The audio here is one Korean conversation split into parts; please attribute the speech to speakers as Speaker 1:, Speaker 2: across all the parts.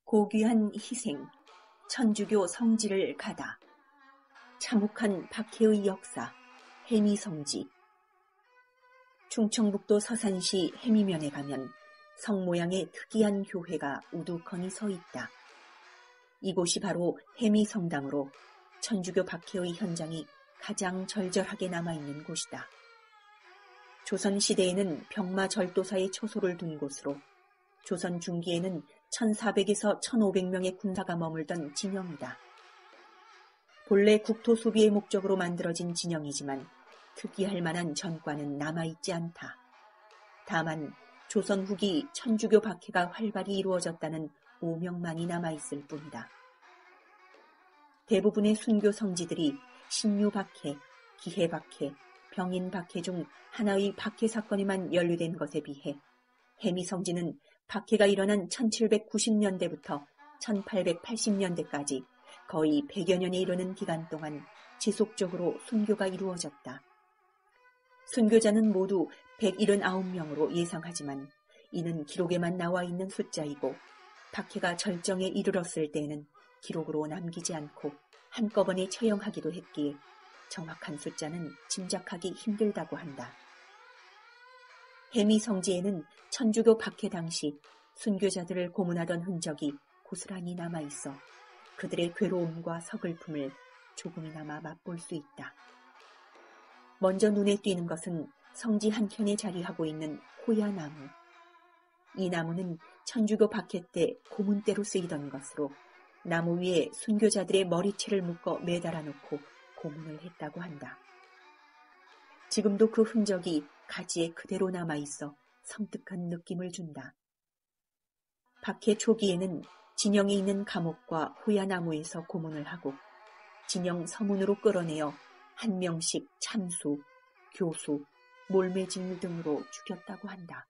Speaker 1: 고귀한 희생, 천주교 성지를 가다. 참혹한 박해의 역사, 해미성지. 충청북도 서산시 해미면에 가면 성 모양의 특이한 교회가 우두커니 서 있다. 이곳이 바로 해미성당으로 천주교 박해의 현장이 가장 절절하게 남아있는 곳이다. 조선시대에는 병마 절도사의 초소를 둔 곳으로 조선 중기에는 1400에서 1500명의 군사가 머물던 진영이다. 본래 국토 수비의 목적으로 만들어진 진영이지만 특이할 만한 전과는 남아있지 않다. 다만 조선 후기 천주교 박해가 활발히 이루어졌다는 오명만이 남아있을 뿐이다. 대부분의 순교 성지들이 신유 박해, 기해 박해, 병인 박해 중 하나의 박해 사건에만 연루된 것에 비해 해미성지는 박해가 일어난 1790년대부터 1880년대까지 거의 100여 년에 이르는 기간 동안 지속적으로 순교가 이루어졌다. 순교자는 모두 179명으로 예상하지만 이는 기록에만 나와 있는 숫자이고 박해가 절정에 이르렀을 때에는 기록으로 남기지 않고 한꺼번에 처형하기도 했기에 정확한 숫자는 짐작하기 힘들다고 한다. 해미성지에는 천주교 박해 당시 순교자들을 고문하던 흔적이 고스란히 남아있어 그들의 괴로움과 서글픔을 조금이나마 맛볼 수 있다. 먼저 눈에 띄는 것은 성지 한켠에 자리하고 있는 호야나무. 이 나무는 천주교 박해 때 고문대로 쓰이던 것으로 나무 위에 순교자들의 머리채를 묶어 매달아 놓고 고문을 했다고 한다. 지금도 그 흔적이 가지에 그대로 남아있어 섬뜩한 느낌을 준다. 박해 초기에는 진영에 있는 감옥과 호야나무에서 고문을 하고 진영 서문으로 끌어내어 한 명씩 참수, 교수, 몰매직류 등으로 죽였다고 한다.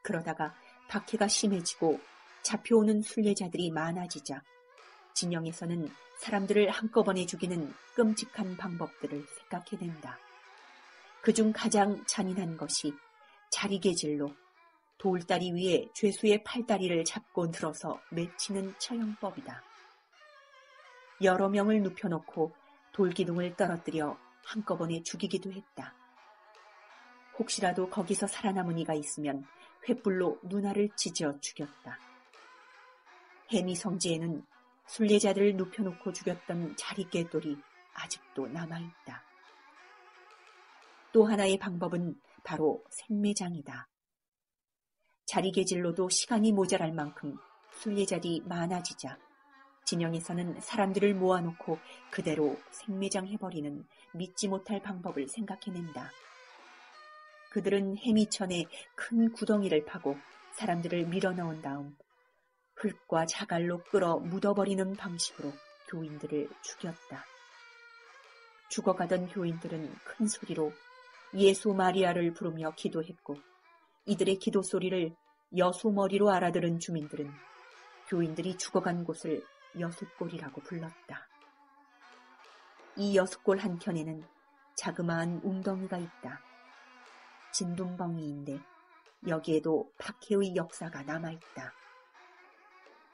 Speaker 1: 그러다가 박해가 심해지고 잡혀오는 순례자들이 많아지자 진영에서는 사람들을 한꺼번에 죽이는 끔찍한 방법들을 생각해낸다. 그중 가장 잔인한 것이 자리개질로 돌다리 위에 죄수의 팔다리를 잡고 늘어서 맺히는 처형법이다. 여러 명을 눕혀놓고 돌기둥을 떨어뜨려 한꺼번에 죽이기도 했다. 혹시라도 거기서 살아남은 이가 있으면 횃불로 눈알을 찢어 죽였다. 해미성지에는 순례자들을 눕혀놓고 죽였던 자리개돌이 아직도 남아있다. 또 하나의 방법은 바로 생매장이다. 자리개질로도 시간이 모자랄 만큼 순례자들이 많아지자 진영에서는 사람들을 모아놓고 그대로 생매장해버리는 믿지 못할 방법을 생각해낸다. 그들은 해미천에 큰 구덩이를 파고 사람들을 밀어넣은 다음 흙과 자갈로 끌어 묻어버리는 방식으로 교인들을 죽였다. 죽어가던 교인들은 큰 소리로 예수 마리아를 부르며 기도했고 이들의 기도 소리를 여수머리로 알아들은 주민들은 교인들이 죽어간 곳을 여숫골이라고 불렀다. 이 여숫골 한켠에는 자그마한 웅덩이가 있다. 진둔벙이인데 여기에도 박해의 역사가 남아있다.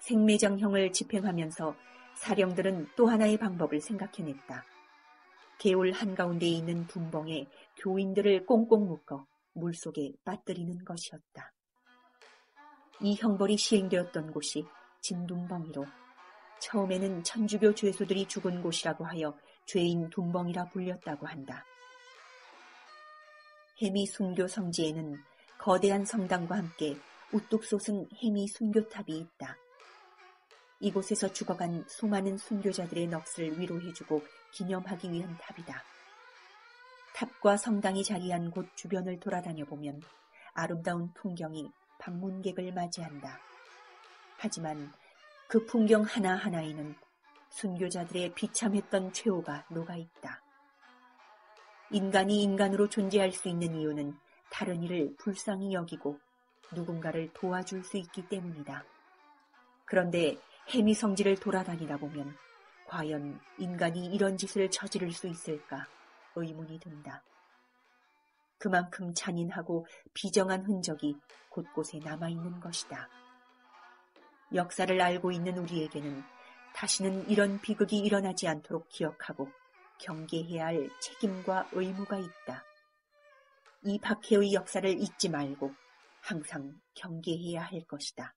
Speaker 1: 생매장형을 집행하면서 사령들은 또 하나의 방법을 생각해냈다. 개울 한가운데에 있는 둔벙에 교인들을 꽁꽁 묶어 물속에 빠뜨리는 것이었다. 이 형벌이 시행되었던 곳이 진둔벙이로 처음에는 천주교 죄수들이 죽은 곳이라고 하여 죄인 둔벙이라 불렸다고 한다. 해미 순교 성지에는 거대한 성당과 함께 우뚝 솟은 해미 순교탑이 있다. 이곳에서 죽어간 수많은 순교자들의 넋을 위로해주고 기념하기 위한 탑이다. 탑과 성당이 자리한 곳 주변을 돌아다녀 보면 아름다운 풍경이 방문객을 맞이한다. 하지만 그 풍경 하나하나에는 순교자들의 비참했던 최후가 녹아있다. 인간이 인간으로 존재할 수 있는 이유는 다른 이를 불쌍히 여기고 누군가를 도와줄 수 있기 때문이다. 그런데 해미성지를 돌아다니다 보면 과연 인간이 이런 짓을 저지를 수 있을까 의문이 든다. 그만큼 잔인하고 비정한 흔적이 곳곳에 남아있는 것이다. 역사를 알고 있는 우리에게는 다시는 이런 비극이 일어나지 않도록 기억하고 경계해야 할 책임과 의무가 있다. 이 박해의 역사를 잊지 말고 항상 경계해야 할 것이다.